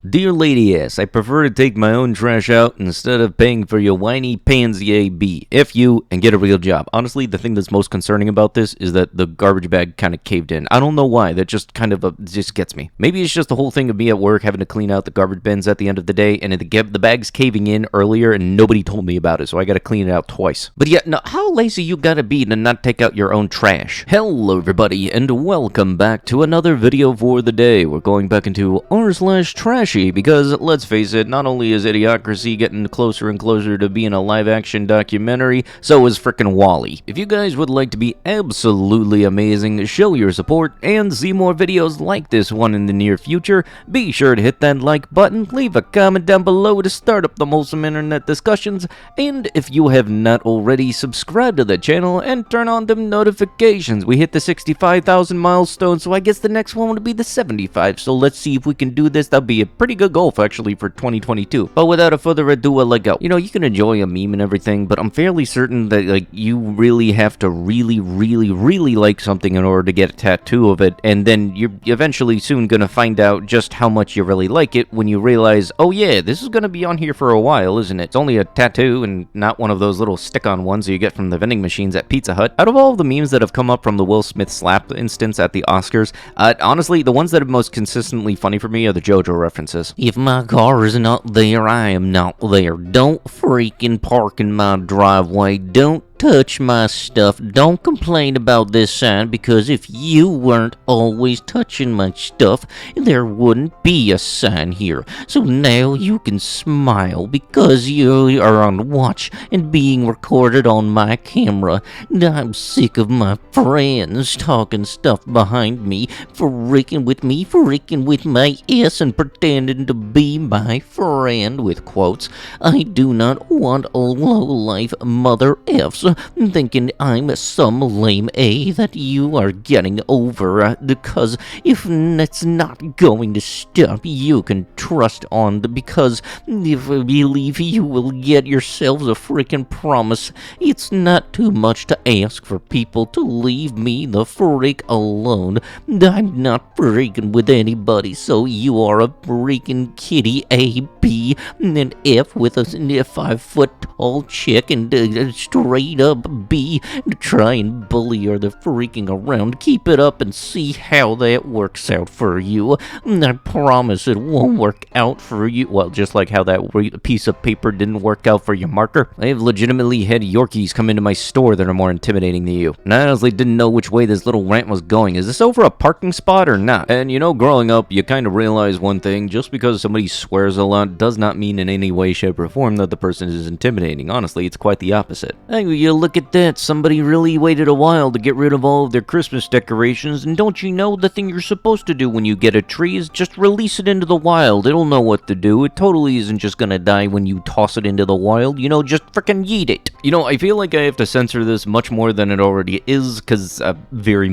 Dear Lady Ass, I prefer to take my own trash out instead of paying for your whiny pansy AB. F you and get a real job. Honestly, the thing that's most concerning about this is that the garbage bag kind of caved in. I don't know why. That just kind of just gets me. Maybe it's just the whole thing of me at work having to clean out the garbage bins at the end of the day, and the bag's caving in earlier, and nobody told me about it, so I gotta clean it out twice. But yeah, no, how lazy you gotta be to not take out your own trash? Hello, everybody, and welcome back to another video for the day. We're going back into r/trashy. Because, let's face it, not only is Idiocracy getting closer and closer to being a live-action documentary, so is frickin' WALL-E. If you guys would like to be absolutely amazing, show your support, and see more videos like this one in the near future, be sure to hit that like button, leave a comment down below to start up the wholesome internet discussions, and if you have not already, subscribe to the channel and turn on them notifications. We hit the 65,000 milestone, so I guess the next one would be the 75, so let's see if we can do this. That'll be a pretty good goal actually for 2022. But without a further ado, I'll let go. You know, you can enjoy a meme and everything, but I'm fairly certain that like you really have to really like something in order to get a tattoo of it, and then you're eventually soon gonna find out just how much you really like it when you realize, oh yeah, this is gonna be on here for a while, isn't it? It's only a tattoo and not one of those little stick-on ones that you get from the vending machines at Pizza Hut. Out of all of the memes that have come up from the Will Smith slap instance at the Oscars, honestly, the ones that are most consistently funny for me are the JoJo references. If my car is not there, I am not there. Don't freaking park in my driveway. Don't touch my stuff. Don't complain about this sign, because if you weren't always touching my stuff, there wouldn't be a sign here. So now you can smile because you are on watch and being recorded on my camera. I'm sick of my friends talking stuff behind me, freaking with my ass and pretending to be my friend, with quotes. I do not want a low-life mother F's thinking I'm some lame A that you are getting over, because if it's not going to stop, you can trust on because if I believe you will get yourselves a freaking promise. It's not too much to ask for people to leave me the freak alone. I'm not freaking with anybody, so you are a freaking kitty A, B, and an F with a 5-foot-tall chick, and straight up B to try and bully her the freaking around. Keep it up and see how that works out for you. I promise it won't work out for you. Well, just like how that piece of paper didn't work out for your marker. I have legitimately had Yorkies come into my store that are more intimidating than you. And I honestly didn't know which way this little rant was going. Is this over a parking spot or not? And you know, growing up, you kind of realize one thing. Just because somebody swears a lot does not mean in any way, shape, or form that the person is intimidating. Honestly, it's quite the opposite. Hey, you look at that. Somebody really waited a while to get rid of all of their Christmas decorations, and don't you know the thing you're supposed to do when you get a tree is just release it into the wild. It'll know what to do. It totally isn't just gonna die when you toss it into the wild. You know, just frickin' yeet it. You know, I feel like I have to censor this much more than it already is, because there's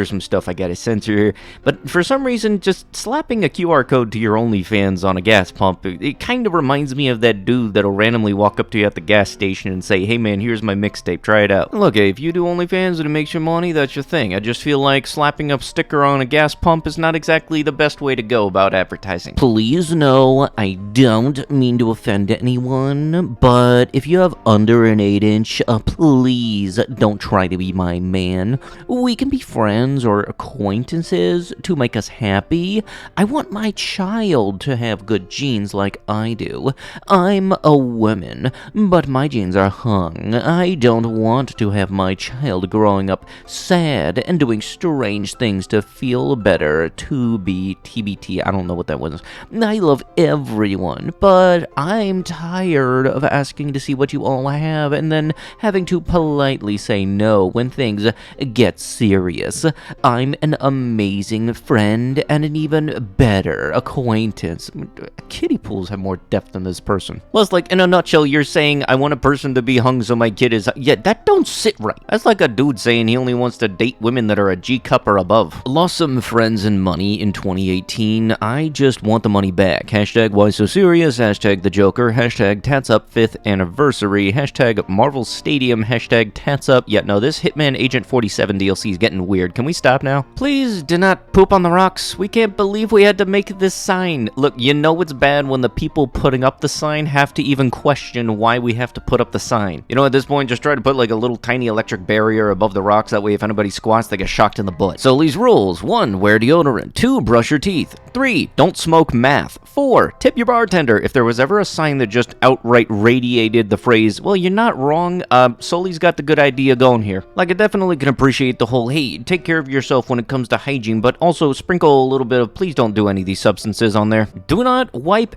some stuff I gotta censor here. But for some reason, just slapping a QR code to your OnlyFans on a gas pump, it kind of reminds me of that dude that'll randomly walk up to you at the gas station and say, hey man, here's my mixtape, try it out. Look, if you do OnlyFans and it makes you money, that's your thing. I just feel like slapping a sticker on a gas pump is not exactly the best way to go about advertising. Please no, I don't mean to offend anyone, but if you have under an 8-inch, please don't try to be my man. We can be friends or acquaintances to make us happy. I want my child to have good genes like I do. I'm a woman, but my genes are hung. I don't want to have my child growing up sad and doing strange things to feel better. To be TBT, I don't know what that was. I love everyone, but I'm tired of asking to see what you all have and then having to politely say no when things get serious. I'm an amazing friend and an even better acquaintance. Kiddie pools have more depth than this person. Plus, like, in a nutshell, you're saying I want a person person to be hung so my kid is... Yeah, that don't sit right. That's like a dude saying he only wants to date women that are a G cup or above. Lost some friends and money in 2018. I just want the money back. Hashtag why so serious. Hashtag the Joker. Hashtag tats up 5th anniversary. Hashtag Marvel Stadium. Hashtag tats up. Yeah, no, this Hitman Agent 47 DLC is getting weird. Can we stop now? Please do not poop on the rocks. We can't believe we had to make this sign. Look, you know it's bad when the people putting up the sign have to even question why we have to put up the sign. You know, at this point, just try to put like a little tiny electric barrier above the rocks. That way, if anybody squats, they get shocked in the butt. So these rules: 1. Wear deodorant. 2. Brush your teeth. 3. Don't smoke math. 4. Tip your bartender. If there was ever a sign that just outright radiated the phrase, well, you're not wrong, Sully's got the good idea going here. Like, I definitely can appreciate the whole, hey, take care of yourself when it comes to hygiene, but also sprinkle a little bit of, please don't do any of these substances on there. Do not wipe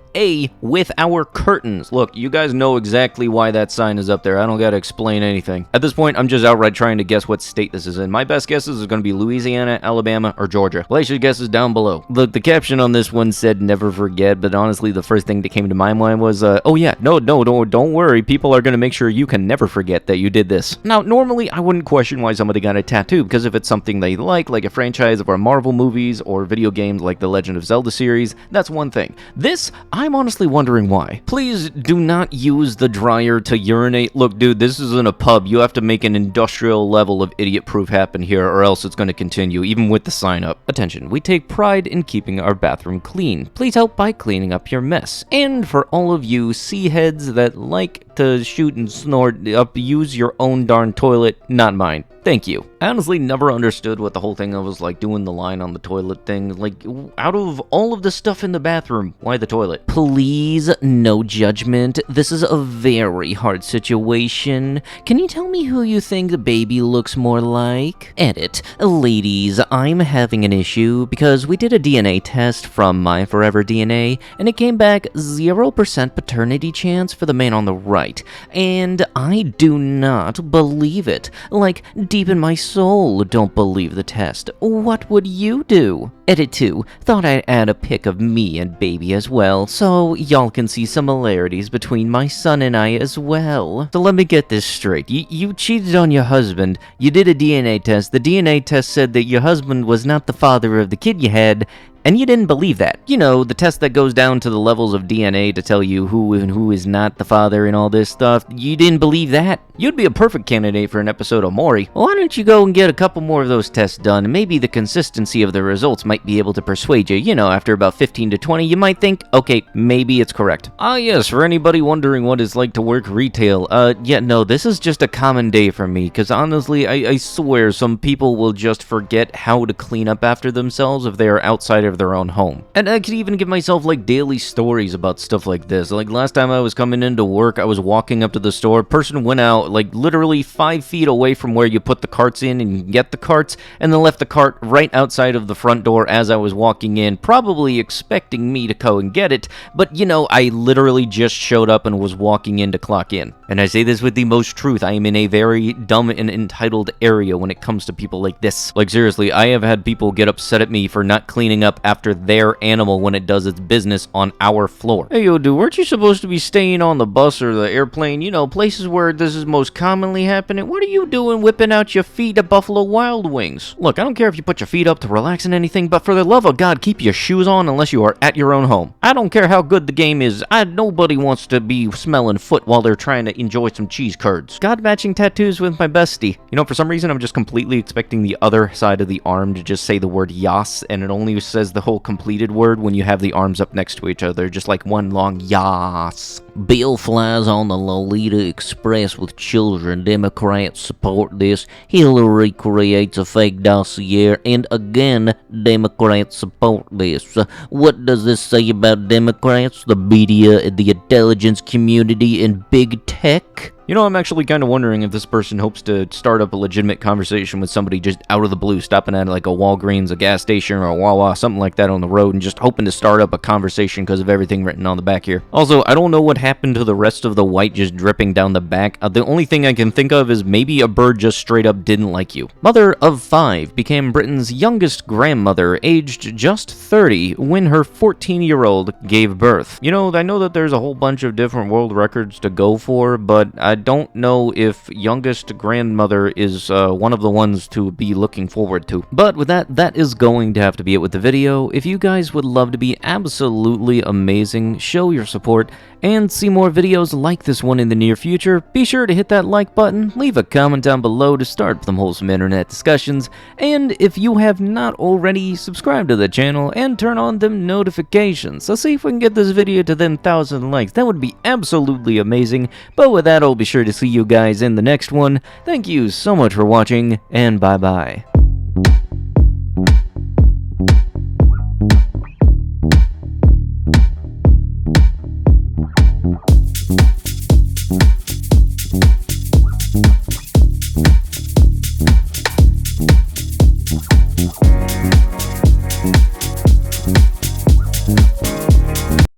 with our curtains. Look, you guys know exactly why that sign is up there. I don't gotta explain anything. At this point, I'm just outright trying to guess what state this is in. My best guesses is gonna be Louisiana, Alabama, or Georgia. Place your guesses down below. Look, the caption on this one said never forget, but honestly, the first thing that came to my mind was, oh yeah, no, don't worry. People are gonna make sure you can never forget that you did this. Now, normally, I wouldn't question why somebody got a tattoo, because if it's something they like a franchise of our Marvel movies or video games like the Legend of Zelda series, that's one thing. This, I'm honestly wondering why. Please do not use the dryer to urinate. Look, dude, this isn't a pub. You have to make an industrial level of idiot-proof happen here, or else it's going to continue, even with the sign up. Attention, we take pride in keeping our bathroom clean. Please help by cleaning up your mess. And for all of you C-heads that like to shoot and snort up, use your own darn toilet, not mine. Thank you. I honestly never understood what the whole thing was like doing the line on the toilet thing. Like, out of all of the stuff in the bathroom, why the toilet? Please, no judgment. This is a very hard situation. Can you tell me who you think the baby looks more like? Edit. Ladies, I'm having an issue because we did a DNA test from My Forever DNA, and it came back 0% paternity chance for the man on the right. And I do not believe it. Like, deep in my soul, don't believe the test. What would you do? Edit 2. Thought I'd add a pic of me and baby as well, so y'all can see similarities between my son and I as well. So let me get this straight. You cheated on your husband, you did a DNA test, the DNA test said that your husband was not the father of the kid you had, and you didn't believe that. You know, the test that goes down to the levels of DNA to tell you who and who is not the father and all this stuff. You didn't believe that? You'd be a perfect candidate for an episode of Maury. Why don't you go and get a couple more of those tests done, and maybe the consistency of the results might be able to persuade you. You know, after about 15 to 20, you might think, okay, maybe it's correct. Ah yes, for anybody wondering what it's like to work retail, yeah, no, this is just a common day for me, because honestly, I swear some people will just forget how to clean up after themselves if they are outside of their own home. And I could even give myself like daily stories about stuff like this. Like last time I was coming into work, I was walking up to the store, person went out like literally 5 feet away from where you put the carts in and you can get the carts, and then left the cart right outside of the front door as I was walking in, probably expecting me to go and get it, but you know, I literally just showed up and was walking in to clock in. And I say this with the most truth, I am in a very dumb and entitled area when it comes to people like this. Like seriously, I have had people get upset at me for not cleaning up after their animal when it does its business on our floor. Hey yo dude, weren't you supposed to be staying on the bus or the airplane, you know, places where this is most commonly happening? What are you doing whipping out your feet at Buffalo Wild Wings? Look, I don't care if you put your feet up to relax and anything, but for the love of God, keep your shoes on unless you are at your own home. I don't care how good the game is, nobody wants to be smelling foot while they're trying to enjoy some cheese curds. God matching tattoos with my bestie. You know, for some reason I'm just completely expecting the other side of the arm to just say the word yas, and it only says the whole completed word when you have the arms up next to each other, just like one long yas. Bill flies on the Lolita Express with children. Democrats support this. Hillary creates a fake dossier. And again, Democrats support this. What does this say about Democrats, the media, and the intelligence community, and big tech? You know, I'm actually kind of wondering if this person hopes to start up a legitimate conversation with somebody just out of the blue, stopping at like a Walgreens, a gas station, or a Wawa, something like that on the road, and just hoping to start up a conversation because of everything written on the back here. Also, I don't know what happened to the rest of the white just dripping down the back. The only thing I can think of is maybe a bird just straight up didn't like you. Mother of 5 became Britain's youngest grandmother, aged just 30, when her 14-year-old gave birth. You know, I know that there's a whole bunch of different world records to go for, but I don't know if youngest grandmother is one of the ones to be looking forward to. But with that, that is going to have to be it with the video. If you guys would love to be absolutely amazing, show your support, and see more videos like this one in the near future, be sure to hit that like button, leave a comment down below to start some wholesome internet discussions, and if you have not already, subscribe to the channel and turn on them notifications. Let's see if we can get this video to them 1,000 likes. That would be absolutely amazing. But with that, I'll be sure to see you guys in the next one. Thank you so much for watching, and bye-bye.